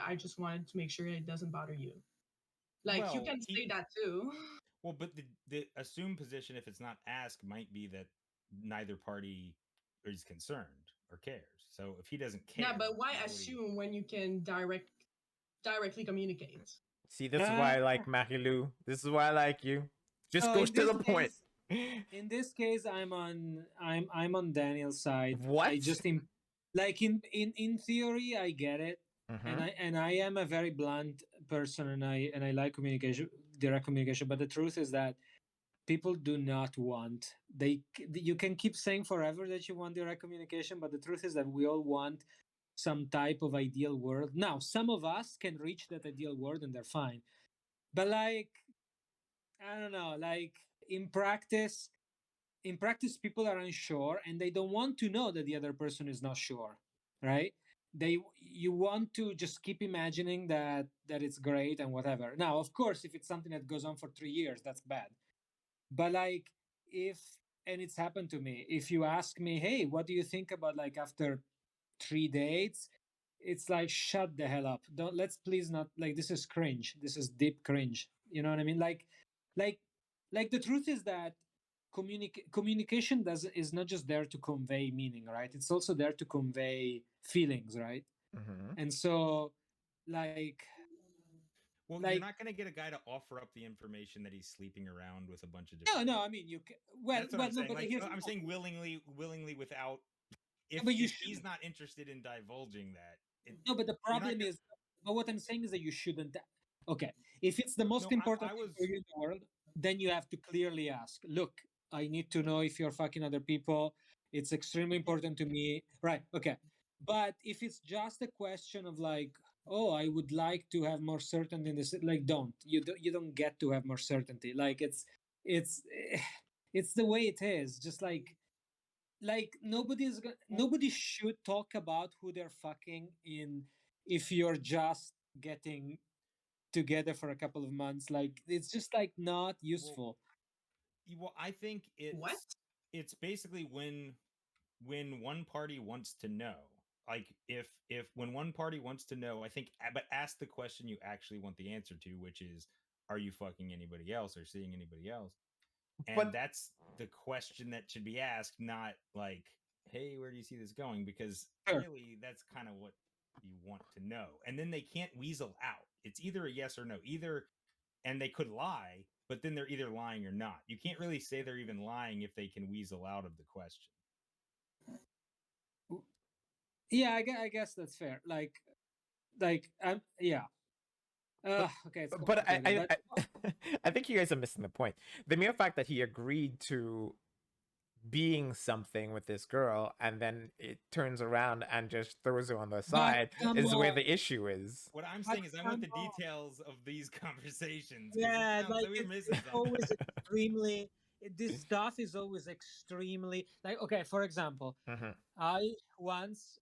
I just wanted to make sure it doesn't bother you. Like, you can say that too. Well, but the assumed position, if it's not asked, might be that neither party is concerned or cares. So if he doesn't care, Yeah, but why assume when you can directly communicate? See, this is why I like Marilou. This is why I like you. Just goes to the point. In this case, I'm on Daniel's side. What? I just like in theory, I get it, and I am a very blunt person, and I like communication, direct communication. But the truth is that people do not want. You can keep saying forever that you want direct communication, but the truth is that we all want some type of ideal world. Now, some of us can reach that ideal world, and they're fine. But like, I don't know, like in practice, people are unsure and they don't want to know that the other person is not sure, right? You want to just keep imagining that it's great and whatever. Now, of course, if it's something that goes on for 3 years, that's bad. But like, and it's happened to me, if you ask me, hey, what do you think about like after 3 dates, it's like, shut the hell up. Let's please not, like, this is cringe. This is deep cringe. You know what I mean? Like the truth is that communication is not just there to convey meaning, right? It's also there to convey feelings, right? And so, like, well, you're not going to get a guy to offer up the information that he's sleeping around with a bunch of different. No, I mean, you can. Well, that's what I'm saying. but like, I'm saying willingly without. If he's not interested in divulging that. No, but the problem is, but what I'm saying is that you shouldn't. Okay, if it's the most important thing for you in the world, then you have to clearly ask, look, I need to know if you're fucking other people. It's extremely important to me. Right, okay. But if it's just a question of like, oh, I would like to have more certainty in this, like, you don't get to have more certainty. Like, it's the way it is. Just like nobody should talk about who they're fucking in if you're just getting together for a couple of months. Like, it's just like not useful. Well, I think it's basically when one party wants to know. Like, if when one party wants to know, I think, but ask the question you actually want the answer to, which is, are you fucking anybody else or seeing anybody else? And that's the question that should be asked, not like, hey, where do you see this going? Because really, that's kind of what you want to know. And then they can't weasel out. It's either a yes or no. And they could lie, but then they're either lying or not. You can't really say they're even lying if they can weasel out of the question. Yeah, I guess that's fair. Yeah. Okay, but I think you guys are missing the point. The mere fact that he agreed to being something with this girl and then it turns around and just throws her on the side is where the issue is. What I'm saying is I want the details of these conversations. Yeah, like it's always extremely. This stuff is always extremely, like, okay, for example, I once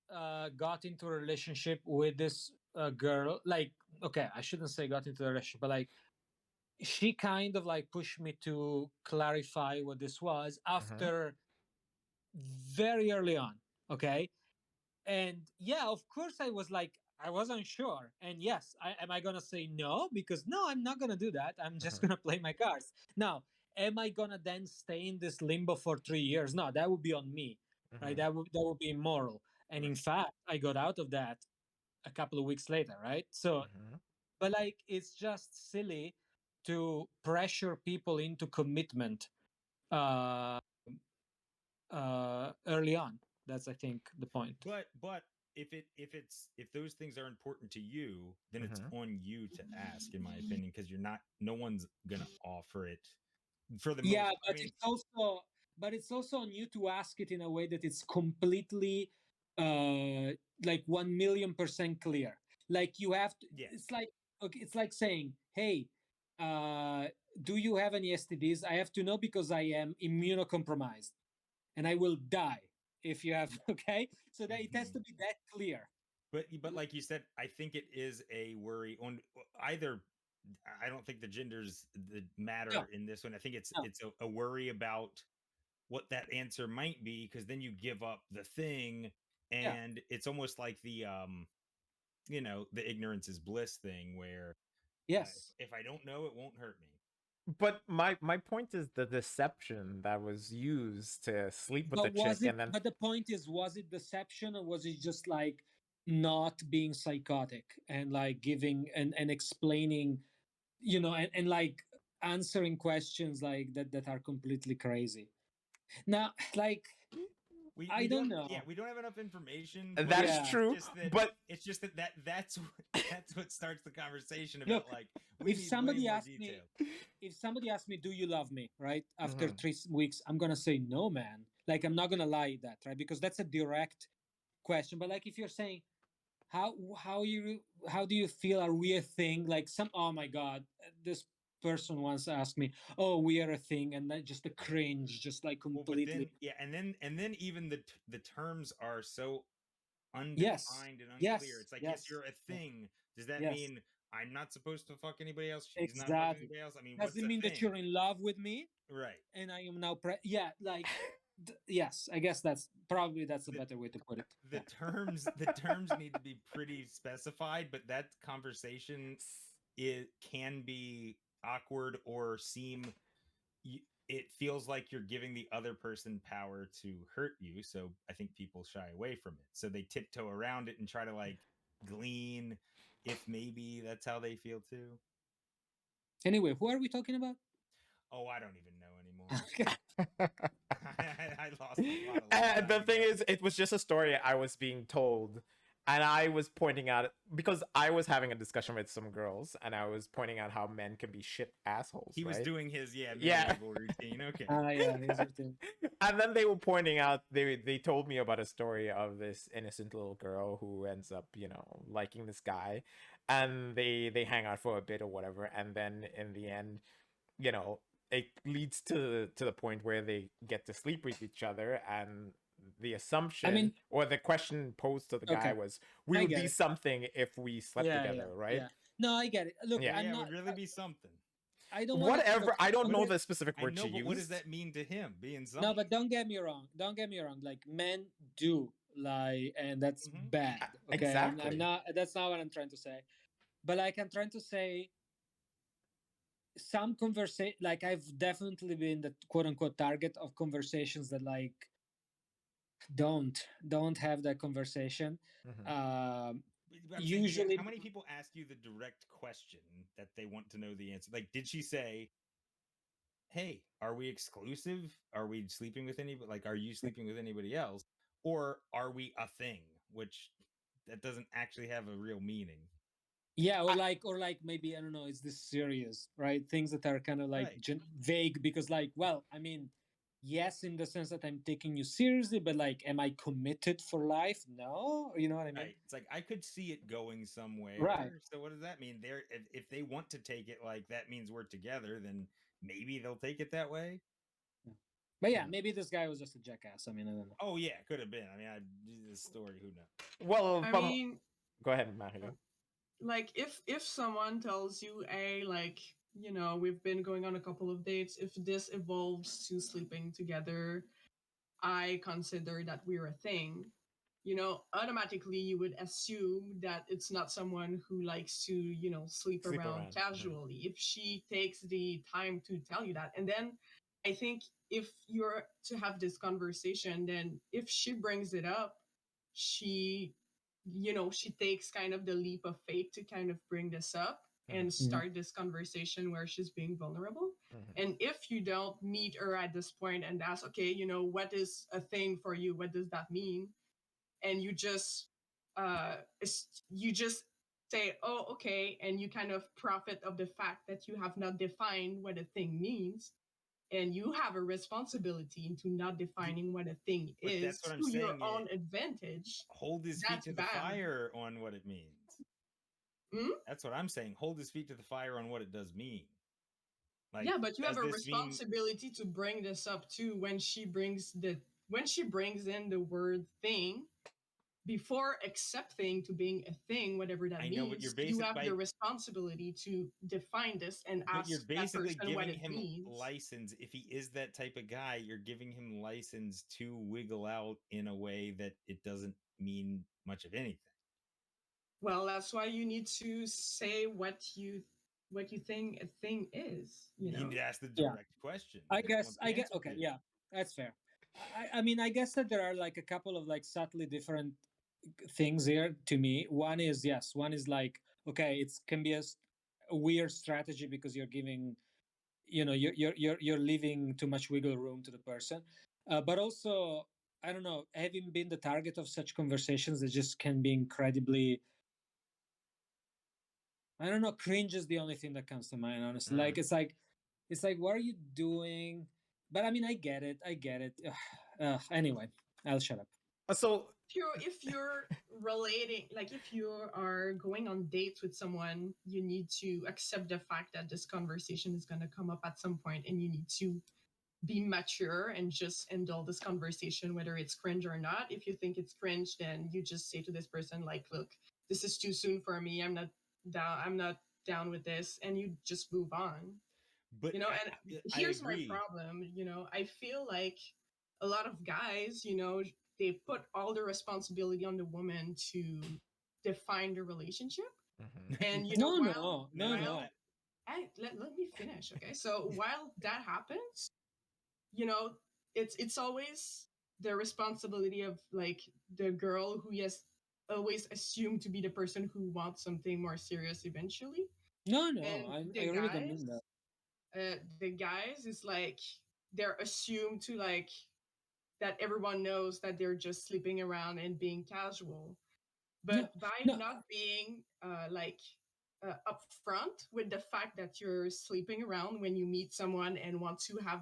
got into a relationship with this girl. Like, okay, I shouldn't say got into a relationship, but like, she kind of like pushed me to clarify what this was after very early on. Okay. And yeah, of course I was like, I wasn't sure. And yes, am I going to say no? Because no, I'm not going to do that. I'm just going to play my cards. Now, am I going to then stay in this limbo for 3 years? No, that would be on me, right? That would be immoral. And in fact, I got out of that a couple of weeks later, right? So, but like, it's just silly to pressure people into commitment early on. That's, I think, the point. But if those things are important to you, then it's on you to ask, in my opinion, because no one's gonna offer it for the most. But it's also on you to ask it in a way that it's completely like 1,000,000% clear. Like, you have to. Yeah. It's like, okay, it's like saying, hey, do you have any STDs? I have to know because I am immunocompromised and I will die if you have. Okay, so that it has to be that clear. But like you said, I think it is a worry on either. I don't think the genders matter in this one. I think it's a worry about what that answer might be, because then you give up the thing, and it's almost like the you know, the ignorance is bliss thing where Yes. if I don't know, it won't hurt me. But my point is the deception that was used to sleep with the chick, and then. But the point is, was it deception, or was it just like not being psychotic and like giving and explaining, you know, and like answering questions like that are completely crazy? Now, like, I don't know. Yeah, we don't have enough information. That's true. But it's just that's what starts the conversation about. Look, like, we if need somebody way more asked detail. if somebody asked me, "Do you love me?" Right after 3 weeks, I'm gonna say no, man. Like, I'm not gonna lie that, right? Because that's a direct question. But like, if you're saying, how do you feel? Are we a thing? Like, oh my god, this person once asked me, "Oh, we are a thing," and that just a cringe, just like completely. Well, and then even the terms are so undefined and unclear. It's like, yes, you're a thing. Does that mean I'm not supposed to fuck anybody else? She's not fucking anybody else? I mean, does what's it a mean thing? that you're in love with me? Right. And I am now like yes, I guess that's a better way to put it. The terms need to be pretty specified, but that conversation can be awkward or seem, it feels like you're giving the other person power to hurt you. So I think people shy away from it. So they tiptoe around it and try to like glean if maybe that's how they feel too. Anyway, who are we talking about? Oh, I don't even know anymore. Okay. I lost a lot of the thing is, it was just a story I was being told, and I was pointing out, because I was having a discussion with some girls, and I was pointing out how men can be shit assholes. He was right? doing his routine. Okay. His routine. And then they were pointing out, they told me about a story of this innocent little girl who ends up, you know, liking this guy, and they hang out for a bit or whatever, and then in the end, you know, it leads to the point where they get to sleep with each other, and the assumption or the question posed to the guy was, we would be something if we slept together, right? Yeah. No, I get it. Look, I'm not. It would really be something. I don't want whatever. I don't know the specific word she used. What does that mean to him? Being something? No, but don't get me wrong. Like, men do lie, and that's bad. Okay, exactly. I'm not. That's not what I'm trying to say. But like, I'm trying to say, some conversation, like, I've definitely been the quote unquote target of conversations that like don't have that conversation. Usually, how many people ask you the direct question that they want to know the answer? Like, did she say, hey, are we exclusive? Are we sleeping with anybody? Like, are you sleeping with anybody else? Or are we a thing? Which that doesn't actually have a real meaning. Yeah, or like maybe, I don't know, is this serious, right? Things that are kind of like vague, because like, well, I mean, yes, in the sense that I'm taking you seriously, but like, am I committed for life? No, you know what I mean? Right. It's like, I could see it going somewhere. Right. So what does that mean? If they want to take it like that means we're together, then maybe they'll take it that way. Yeah. But yeah, maybe this guy was just a jackass. I mean, I don't know. Oh yeah, could have been. I mean, this story, who knows? Well, I mean, go ahead, Mario. Like, if someone tells you, like, you know, we've been going on a couple of dates, if this evolves to sleeping together, I consider that we're a thing. You know, automatically you would assume that it's not someone who likes to, you know, sleep around casually. If she takes the time to tell you that. And then I think if you're to have this conversation, then if she brings it up, she, you know, she takes kind of the leap of faith to kind of bring this up and start this conversation where she's being vulnerable. And if you don't meet her at this point and ask, okay, you know, what is a thing for you? What does that mean? And you just say, oh, okay, and you kind of profit of the fact that you have not defined what a thing means, and you have a responsibility into not defining what a thing is to your own advantage. Hold his feet to the fire on what it means. That's what I'm saying. Hold his feet to the fire on what it does mean. Like, yeah, but you have a responsibility to bring this up too when she brings in the word thing. Before accepting to being a thing, whatever that means, you have the responsibility to define this and ask you're basically that person what it giving him means. License. If he is that type of guy, you're giving him license to wiggle out in a way that it doesn't mean much of anything. Well, that's why you need to say what you think a thing is. You You know. need to ask the Yeah. direct question. I They guess want the I get answer okay, to. yeah, that's fair. I mean, I guess that there are like a couple of like subtly different things here to me. One is yes, one is like okay, it can be a weird strategy because you're giving, you know, you're leaving too much wiggle room to the person, but also I don't know, having been the target of such conversations that just can be incredibly, I don't know, cringe is the only thing that comes to mind, honestly. Like it's like what are you doing? But I mean, I get it. I get it. Anyway, I'll shut up. So If you're relating, like if you are going on dates with someone, you need to accept the fact that this conversation is going to come up at some point, and you need to be mature and just handle this conversation, whether it's cringe or not. If you think it's cringe, then you just say to this person, like, look, this is too soon for me. I'm not down with this, and you just move on. But And I here's my agree. problem. I feel like a lot of guys, they put all the responsibility on the woman to define the relationship. mhm. And No, while no, no, while no. let me finish, okay? So while that happens, you know it's always the responsibility of like the girl who is always assumed to be the person who wants something more serious eventually. No, no, And I really don't mean that. the guys is like they're assumed to like that everyone knows that they're just sleeping around and being casual. No, But by no, not being upfront with the fact that you're sleeping around when you meet someone and want to have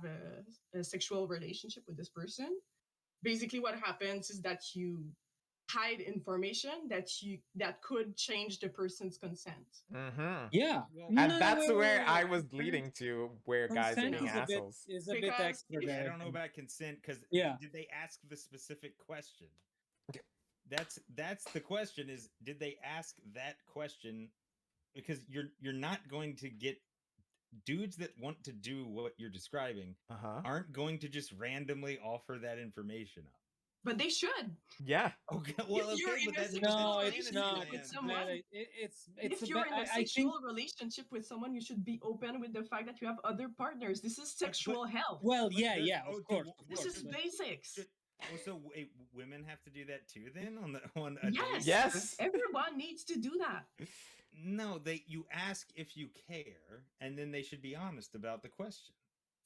a sexual relationship with this person, basically what happens is that you hide information that could change the person's consent. Mhm. yeah. Well, No, And no, no, that's wait, wait, where wait, I wait. was leading to, where guys are You Consent being know, assholes. is a bit because extra I there. don't know about consent because Yeah. did they ask the specific question? That's the question is did they ask that question? Because you're not going to get dudes that want to do what you're describing Uh-huh. aren't going to just randomly offer that information up. but they should. Yeah. Okay, If well, you're okay, in but a but that's No, sexual it's fantasy relationship not. with It's a land. bad. someone, It's a if you're bad. in a I think. sexual relationship with someone, you should be open with the fact that you have other partners. This is But sexual health. Well, but yeah, does yeah. oh Of do course, of This course. is But basics. should oh so wait, women have to do that too then on a date? Yes, Yes. everyone needs to do that. No, they you ask if you care, and then they should be honest about the question.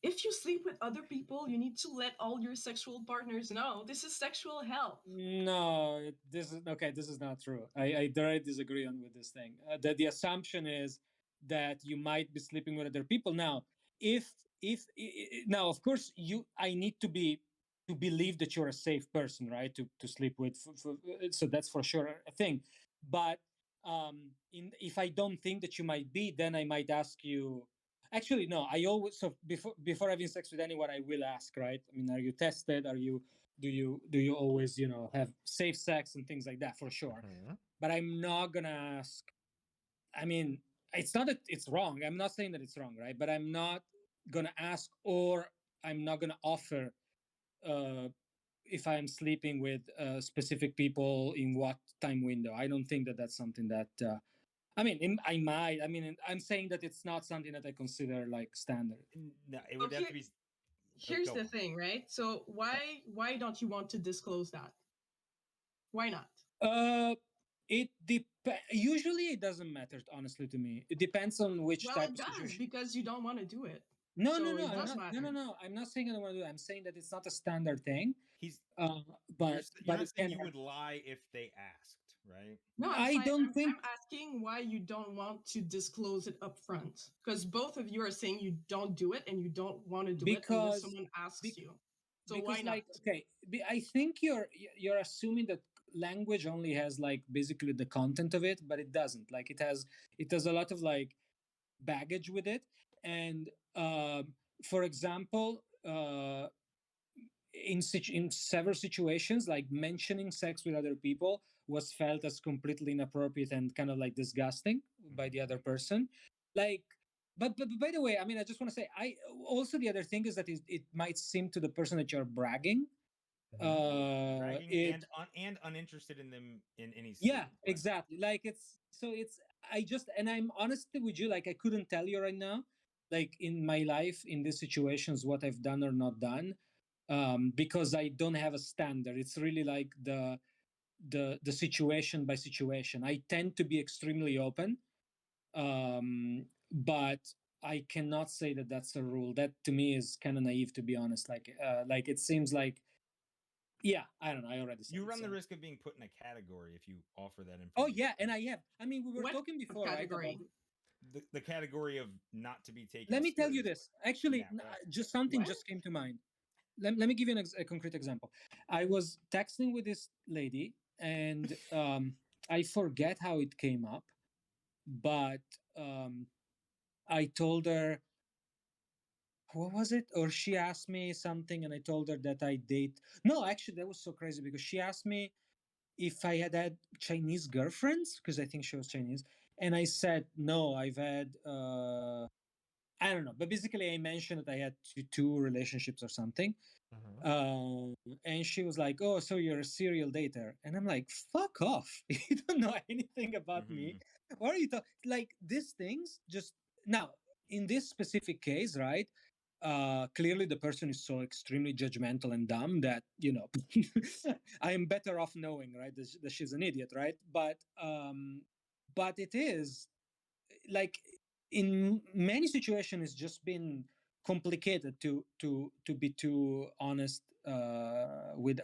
If you sleep with other people, you need to let all your sexual partners know. This is sexual health. no, this is okay. This is not true. I directly disagree on with this thing. That the assumption is that you might be sleeping with other people. Now, if now, of course, I need to believe that you're a safe person, right? To sleep with. So that's for sure a thing. But if I don't think that you might be, then I might ask you. Actually, no. I always so before having sex with anyone, I will ask, right? I mean, are you tested? Are you do you always have safe sex and things like that for sure, Mhm. but I'm not gonna ask. I mean, it's not that it's wrong, I'm not saying that it's wrong, right? But I'm not gonna ask, or I'm not gonna offer uh if I'm sleeping with specific people in what time window. I don't think that that's something that I mean I might, I mean, I'm saying that it's not something that I consider like standard. No, it would have Okay, to be. here's Go the on. thing, right? So why don't you want to disclose that? Why not? Uh, usually it doesn't matter, honestly, to me. It depends on which Well, type it of does situation. because you don't want to do it. No, no, So no. it I'm does not. No, no, matter. no. I'm not saying I don't want to do it. I'm saying that it's not a standard thing. He's Uh, you're but you're not it saying can you happen. would lie if they asked, right? No, I'm I fine. don't think I'm asking why you don't want to disclose it up front. Because both of you are saying you don't do it and you don't want to do it unless because someone asks bec- you. So why because not? like okay, I think you're assuming that language only has like basically the content of it, but it doesn't. Like it has a lot of like baggage with it, and for example. In several situations, like mentioning sex with other people was felt as completely inappropriate and kind of like disgusting by the other person. Like, but by the way, I mean, I just want to say, I also the other thing is that it might seem to the person that you're bragging, bragging and uninterested in them in any yeah, way. exactly. Like I'm honest with you, like I couldn't tell you right now, like in my life in these situations what I've done or not done, because I don't have a standard. It's really like the situation by situation. I tend to be extremely open, but I cannot say that that's a rule. That to me is kind of naive, to be honest. Like it seems like, yeah, I don't know. I already said you it, run so. the risk of being put in a category if you offer that information. Oh yeah, and I have. I mean, we were What talking before, category? right? About The category of not to be taken. let me tell you seriously. this. Actually, Yeah, just something What? just came to mind. Let me give you a concrete example. I was texting with this lady, and I forget how it came up, but I told her, what was it? Or she asked me something, and I told her that I date. No, actually, that was so crazy because she asked me if I had Chinese girlfriends, because I think she was Chinese, and I said no. I've had I don't know, but basically I mentioned that I had two relationships or something. Uh, and she was like, "Oh, so you're a serial dater?" And I'm like, "Fuck off! You don't know anything about me. What are you talking? Like these things just now in this specific case, right? Clearly, the person is so extremely judgmental and dumb that I am better off knowing, right, that she's an idiot, right? But it is like in many situations it's just been complicated to be too honest with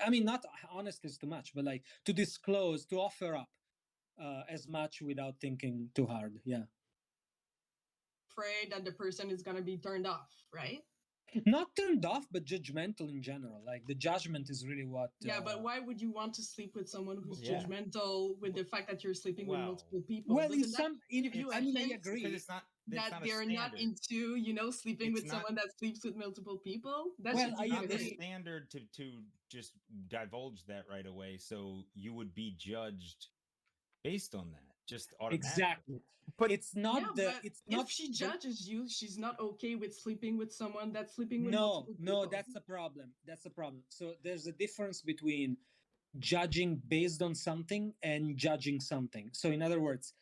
I mean, not honest is too much, but like to disclose, to offer up as much without thinking too hard. Yeah, Afraid that the person is gonna be turned off, right? not turned off, but judgmental in general. Like the judgment is really what Yeah, but why would you want to sleep with someone who's Yeah. judgmental with the fact that you're sleeping with multiple people? well in Doesn't that some in give you a I mean, I hint agree. because it's not that a they're not standard. into, sleeping It's with not- someone that sleeps with multiple people? That Well, should I give you not a the agree. hint. standard to just divulge that right away, so you would be judged based on that, just automatically. Exactly. But It's not Yeah, the but it's if not she the judges you, she's not okay with sleeping with someone that's sleeping with No, multiple no, people. that's a problem. That's a problem. So there's a difference between judging based on something and judging something. So in other words,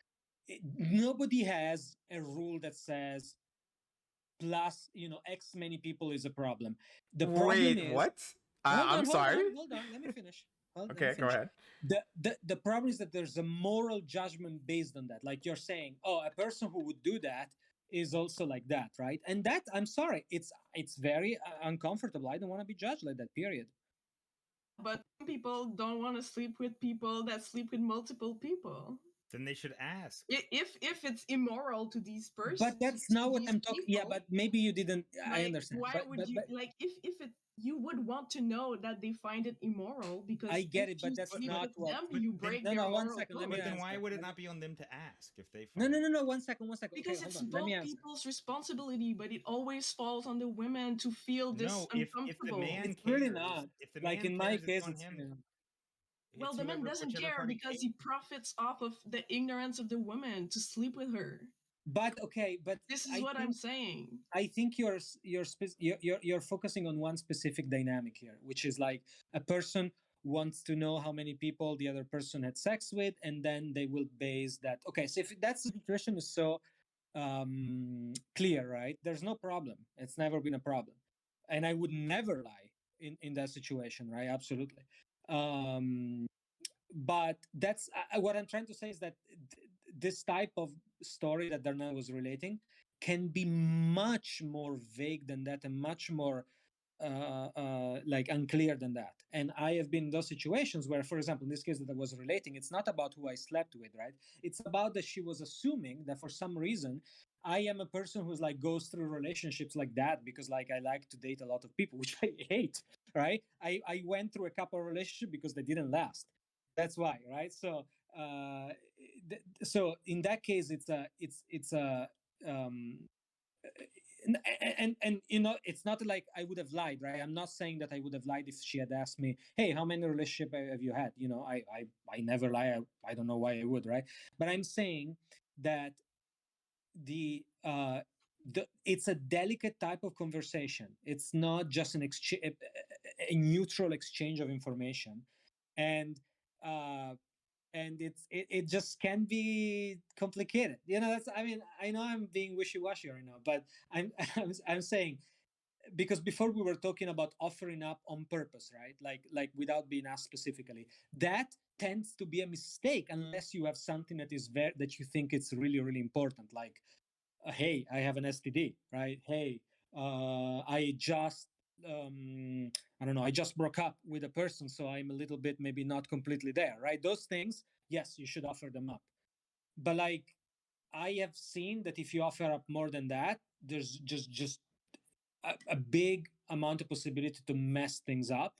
nobody has a rule that says plus, X many people is a problem. The problem wait, is, what? hold I'm on, hold on, sorry. hold on. Let me finish. Let me Okay, go finish. ahead. The problem is that there's a moral judgment based on that. Like you're saying, oh, a person who would do that is also like that, right? And that, I'm sorry, it's very uncomfortable. I don't want to be judged like that. Period. But some people don't want to sleep with people that sleep with multiple people. Then they should ask. If it's immoral to these persons, But that's not what these I'm talking. Yeah, people, but maybe you didn't. I like, understand. why would you, But like, if it, you would want to know that they find it immoral, I because get if it. you But that's sleep not with what. them, But you then, break No, their no. One moral second. Let me code. but then why answer. would it not be on them to ask if they No, find no, it? no, no. 1 second. 1 second. Okay, Because hold it's on. Let me both answer. people's responsibility, but it always falls on the women to feel this No, if the uncomfortable. man It's really cares, not. if the Like man in my cares, it's case, on it's him. really not. Well, It's the man whoever, doesn't whichever care party because cares. he profits off of the ignorance of the woman to sleep with her. But okay, but This is I what I'm think saying. you're focusing on one specific dynamic here, which is like a person wants to know how many people the other person had sex with, and then they will base that. Okay, so if that's the situation is so clear, right? There's no problem. It's never been a problem, and I would never lie in that situation, right? Absolutely. But that's what I'm trying to say is that this type of story that Darnell was relating can be much more vague than that and much more like unclear than that. And I have been in those situations where, for example, in this case that I was relating, it's not about who I slept with, right? It's about that she was assuming that for some reason I am a person who's like goes through relationships like that because like I like to date a lot of people, which I hate, right? I went through a couple of relationships because they didn't last. That's why, right? So so in that case it's a and it's not like I would have lied, right? I'm not saying that I would have lied if she had asked me, hey, how many relationships have you had? I never lie. I don't know why I would, right? But I'm saying that it's a delicate type of conversation. It's not just an exchange. a neutral exchange of information, and it just can be complicated. That's, I mean, I know I'm being wishy-washy right now, but I'm saying, because before we were talking about offering up on purpose, right? Like without being asked specifically. That tends to be a mistake unless you have something that is that you think it's really, really important. Like, hey, I have an STD, right? Hey, I just I don't know, I just broke up with a person, so I'm a little bit maybe not completely there, right? Those things, yes, you should offer them up. But like, I have seen that if you offer up more than that, there's just a big amount of possibility to mess things up.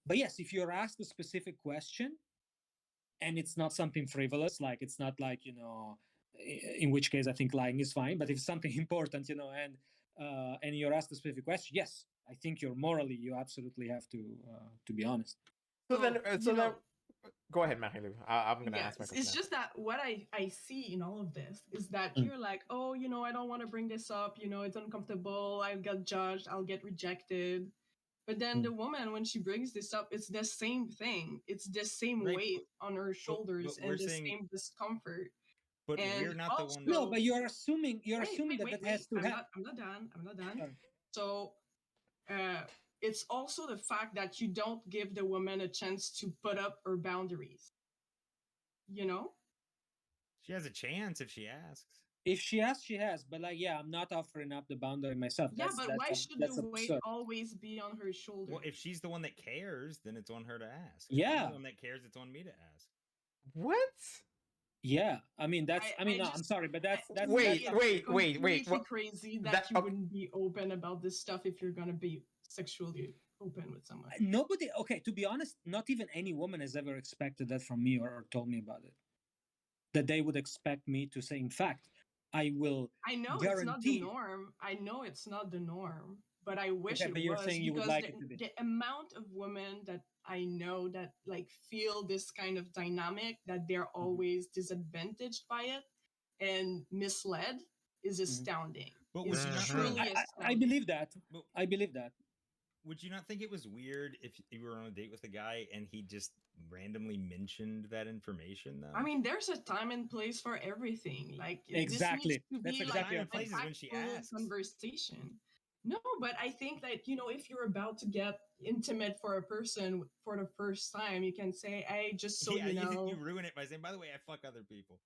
But yes, if you're asked a specific question and it's not something frivolous, like it's not like, in which case I think lying is fine. But if it's something important, and you're asked a specific question, yes, I think you absolutely have to be honest. So then, go ahead, Mahilu. I'm gonna ask my question. It's just that what I see in all of this is that you're like, oh, I don't want to bring this up. It's uncomfortable. I'll get judged. I'll get rejected. But then the woman, when she brings this up, it's the same thing. It's the same weight on her shoulders and the same discomfort. But and we're not also, the one. No, but you're assuming that has to happen. I'm not done. So it's also the fact that you don't give the woman a chance to put up her boundaries. She has a chance if she asks. If she asks, she has. But like, yeah, I'm not offering up the boundary myself. Yeah, but why should the weight always be on her shoulder? Well, if she's the one that cares, then it's on her to ask. Yeah. If she's the one that cares, it's on me to ask. What? Yeah, I mean that's. I'm sorry, but that's wait. Completely crazy that you wouldn't be open about this stuff if you're gonna be sexually open with someone. Nobody. Okay, to be honest, not even any woman has ever expected that from me or told me about it. That they would expect me to say. In fact, I will. I know guarantee. It's not the norm. I know it's not the norm, but I wish it but you're was, saying you would because like it to be. The amount of women that I know that like feel this kind of dynamic, that they're always disadvantaged by it and misled, is astounding. But it's truly astounding. I believe that. I believe that. Would you not think it was weird if you were on a date with a guy and he just randomly mentioned that information, though? I mean, there's a time and place for everything. Like, exactly. This needs to be like a conversation. No, but I think that, if you're about to get intimate for a person for the first time, you can say, hey, just so you know. You ruin it by saying, by the way, I fuck other people.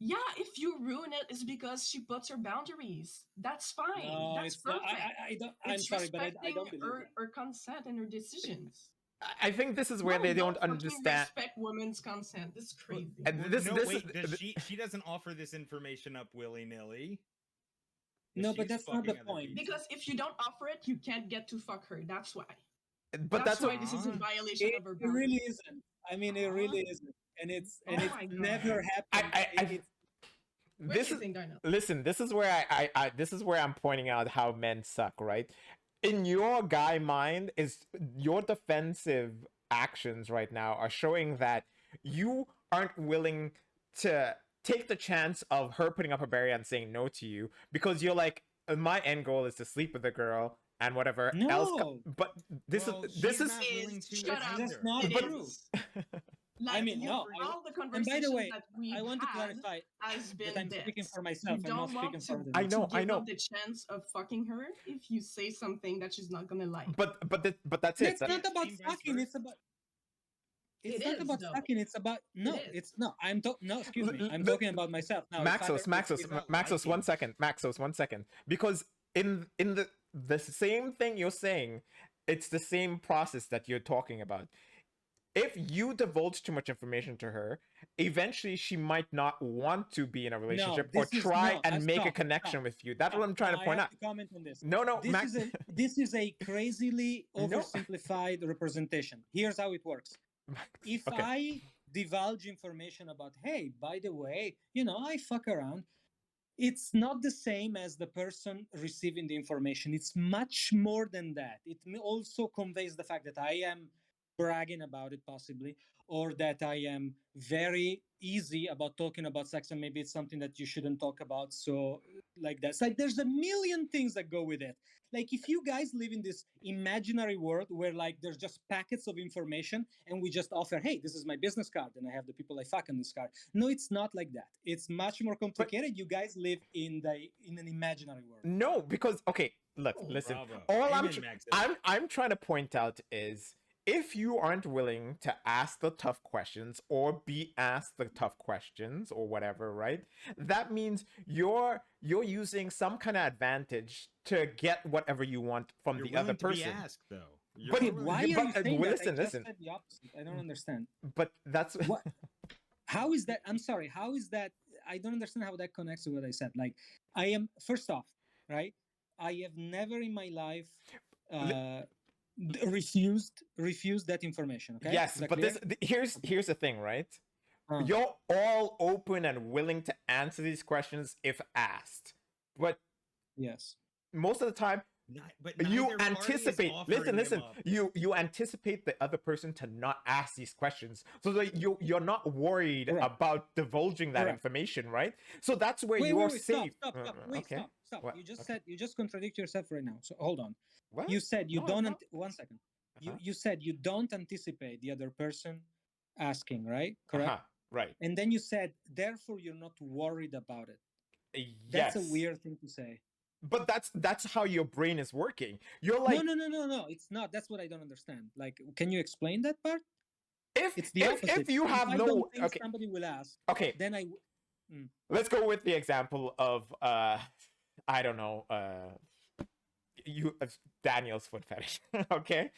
Yeah, if you ruin it, it's because she puts her boundaries. That's fine. No, that's perfect. I don't. I'm sorry, but I don't believe her consent and her decisions. I think this is where they don't understand. Respect women's consent. This is crazy. She doesn't offer this information up willy-nilly. No, but that's not the point. Because if you don't offer it, you can't get to fuck her. That's why. But that's why this is a violation of her boundaries. It really isn't. I mean, it really isn't, and it's never happened. Listen. This is where this is where I'm pointing out how men suck, right? In your guy mind, is your defensive actions right now are showing that you aren't willing to take the chance of her putting up a barrier and saying no to you, because you're like, my end goal is to sleep with the girl and whatever else. But this is not true. Like, I mean, no. All the conversations by the way, that we I want to clarify that I'm speaking for myself. I'm not speaking for them. I know. Up the chance of fucking her if you say something that she's not gonna like. But that's it. It's not about fucking. It's about. It's not about fucking. It's about It's no. No. Excuse me. I'm talking about myself now. Maxos. 1 second. Maxos. 1 second. Because in the same thing you're saying, it's the same process that you're talking about. If you divulge too much information to her, eventually she might not want to be in a relationship or try and make a connection with you. That's what I'm trying to point out. To comment on this. No. This is a crazily oversimplified representation. Here's how it works. If I divulge information about, hey, by the way, I fuck around, it's not the same as the person receiving the information. It's much more than that. It also conveys the fact that I am bragging about it possibly, or that I am very easy about talking about sex and maybe it's something that you shouldn't talk about. So like that's like there's a million things that go with it. Like if you guys live in this imaginary world where like there's just packets of information and we just offer, hey, this is my business card and I have the people I fuck on this card. No, it's not like that. It's much more complicated. But you guys live in an imaginary world. No, because okay, look, listen. Bravo. All Amen, I'm trying to point out is if you aren't willing to ask the tough questions or be asked the tough questions or whatever, right? That means you're using some kind of advantage to get whatever you want from the other person. To be asked, though. But why are you saying that? I just said the opposite. I don't understand. But that's what. How is that? I'm sorry. How is that? I don't understand how that connects to what I said. Like, I am first off, right? I have never in my life refused that information. Okay. Yes, but here's the thing, right? You're all open and willing to answer these questions if asked, but yes, most of the time. But you anticipate. Listen. You anticipate the other person to not ask these questions, so that you're not worried about divulging that information, right? So that's where you're safe. Stop. What? You just contradict yourself right now. So hold on. What? You said you don't. 1 second. You said you don't anticipate the other person asking, right? Correct. Right. And then you said, therefore, you're not worried about it. That's a weird thing to say. But that's how your brain is working. You're like no, it's not. That's what I don't understand. Like, can you explain that part? If you have I don't think somebody will ask. Okay. Then Let's go with the example of I don't know, Daniel's foot fetish. Okay.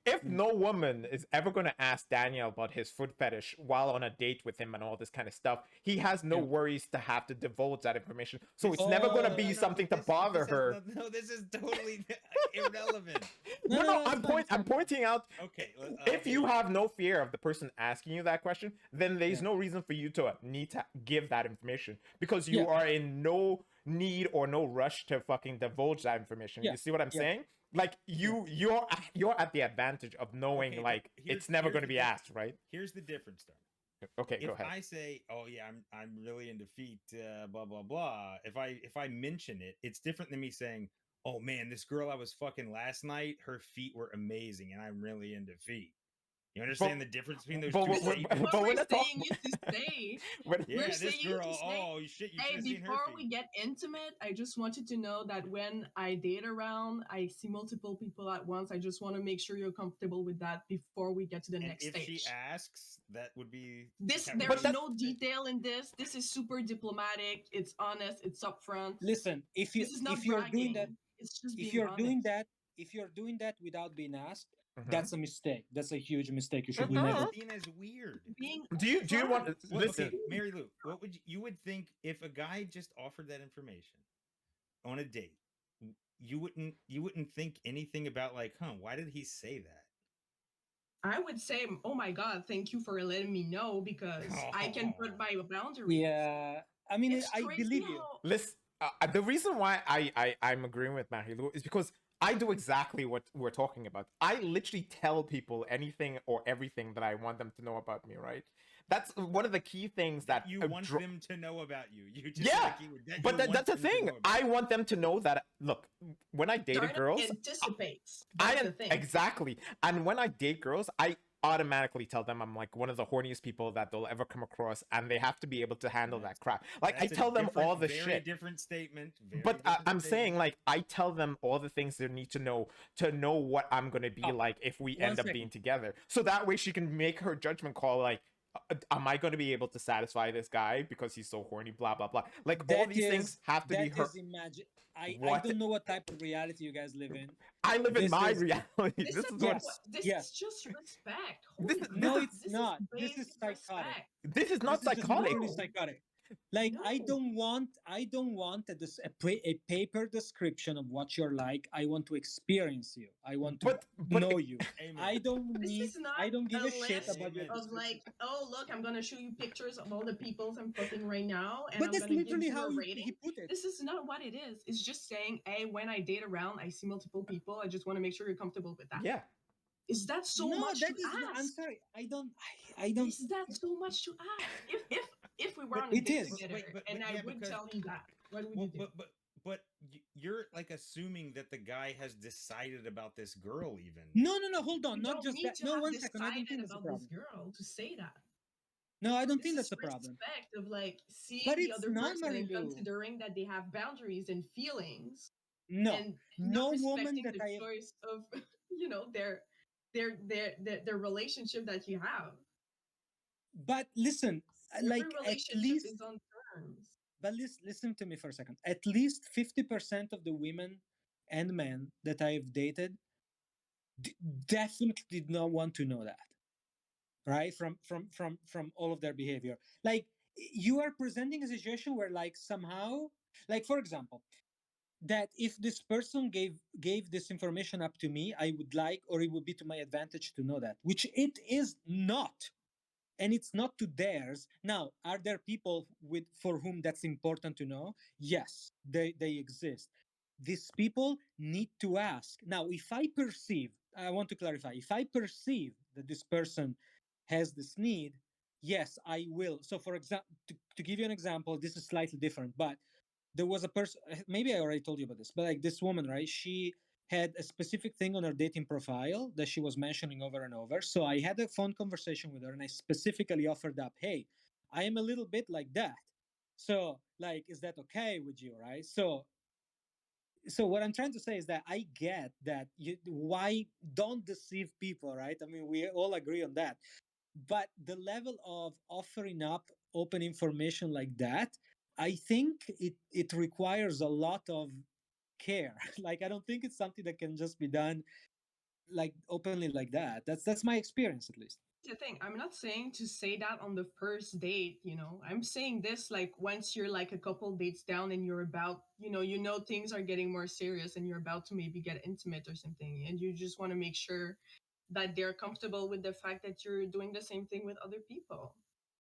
If no woman is ever going to ask Daniel about his foot fetish while on a date with him and all this kind of stuff, he has no worries to have to divulge that information. So it's never going to be something to bother her. No, this is totally irrelevant. No, I'm pointing out. Okay. If you have no fear of the person asking you that question, then there's no reason for you to need to give that information because you are in no need or no rush to fucking divulge that information. You see what I'm saying? Like you're at the advantage of knowing like it's never going to be asked, right? Here's the difference, though. Okay, go ahead. If I say, "Oh yeah, I'm really into feet," blah blah blah. If I mention it, it's different than me saying, "Oh man, this girl I was fucking last night, her feet were amazing, and I'm really into feet." You understand the difference between those two statements? But we're saying is to say, yeah, this girl. Oh shit! You should have seen her feet. Before we get intimate, I just wanted to know that when I date around, I see multiple people at once. I just want to make sure you're comfortable with that before we get to the next stage. If she asks, that would be this. There's no detail in this. This is super diplomatic. It's honest. It's upfront. Listen, if you're doing that, it's just if you're doing that without being asked. That's a mistake. That's a huge mistake. You should never. Seen as weird. Do you want to listen, Mary Lou? What would you would think if a guy just offered that information on a date? You wouldn't think anything about like, why did he say that? I would say, oh my God, thank you for letting me know because I can put my boundaries. Yeah, I mean, I believe you. Listen, the reason why I'm agreeing with Mary Lou is because I do exactly what we're talking about. I literally tell people anything or everything that I want them to know about me, right? That's one of the key things that you want them to know about you. You just that's the thing. I want them to know that. Look, when I dated girls, anticipates. Exactly. And when I date girls, I automatically tell them I'm like one of the horniest people that they'll ever come across, and they have to be able to handle that crap. Like I tell them all the shit. Different statement. I'm saying like I tell them all the things they need to know what I'm gonna be like if we end up being together. So that way she can make her judgment call like, am I going to be able to satisfy this guy because he's so horny? Blah blah blah. Like all these things have to be her. I don't know what type of reality you guys live in. I live in my reality. This is just respect. No, it's not. This is psychotic. This is not psychotic. This is psychotic. Like no. I don't want a paper description of what you're like. I want to experience you. I want to know you. Amen. I don't give a shit about your of like, oh look, I'm gonna show you pictures of all the people I'm fucking right now, and but that's literally how he put it. This is not what it is. It's just saying, hey, when I date around, I see multiple people. I just want to make sure you're comfortable with that. Yeah. Is that so No, much that to is. I'm ask? sorry. I don't. I don't. Is that so much to ask? If we were But on a it date is. together and I yeah, would because tell you that, what would well, you do? but you're like assuming that the guy has decided about this girl even. No. Hold on. You Not don't just need that. to No, have 1 second. I don't decided think that's a about this problem. girl to say that. No, I don't This think is that's a problem. respect of like But seeing the it's other not, person and Marilu. considering that they have boundaries and feelings No, and not no woman respecting that the I have. choice of their relationship that you have. But listen, Every like at relationship least. is on terms. But listen to me for a second. At least 50% of the women and men that I have dated definitely did not want to know that, right? From all of their behavior. Like you are presenting a situation where like somehow, like for example, that if this person gave this information up to me, I would like, or it would be to my advantage to know that, which it is not, and it's not to theirs. Now, are there people for whom that's important to know? Yes, they exist. These people need to ask. Now, if I perceive, I want to clarify, if I perceive that this person has this need, yes, I will. So, for example, to give you an example, this is slightly different, but there was a person, maybe I already told you about this, but like this woman, right? She had a specific thing on her dating profile that she was mentioning over and over. So I had a phone conversation with her and I specifically offered up, hey, I am a little bit like that. So, like, is that okay with you, right? So what I'm trying to say is that I get that why don't deceive people, right? I mean, we all agree on that. But the level of offering up open information like that, I think it requires a lot of care. Like I don't think it's something that can just be done like openly like that. That's my experience at least. The thing, I'm not saying to say that on the first date, I'm saying this like once you're like a couple dates down and you're about, things are getting more serious and you're about to maybe get intimate or something, and you just want to make sure that they're comfortable with the fact that you're doing the same thing with other people.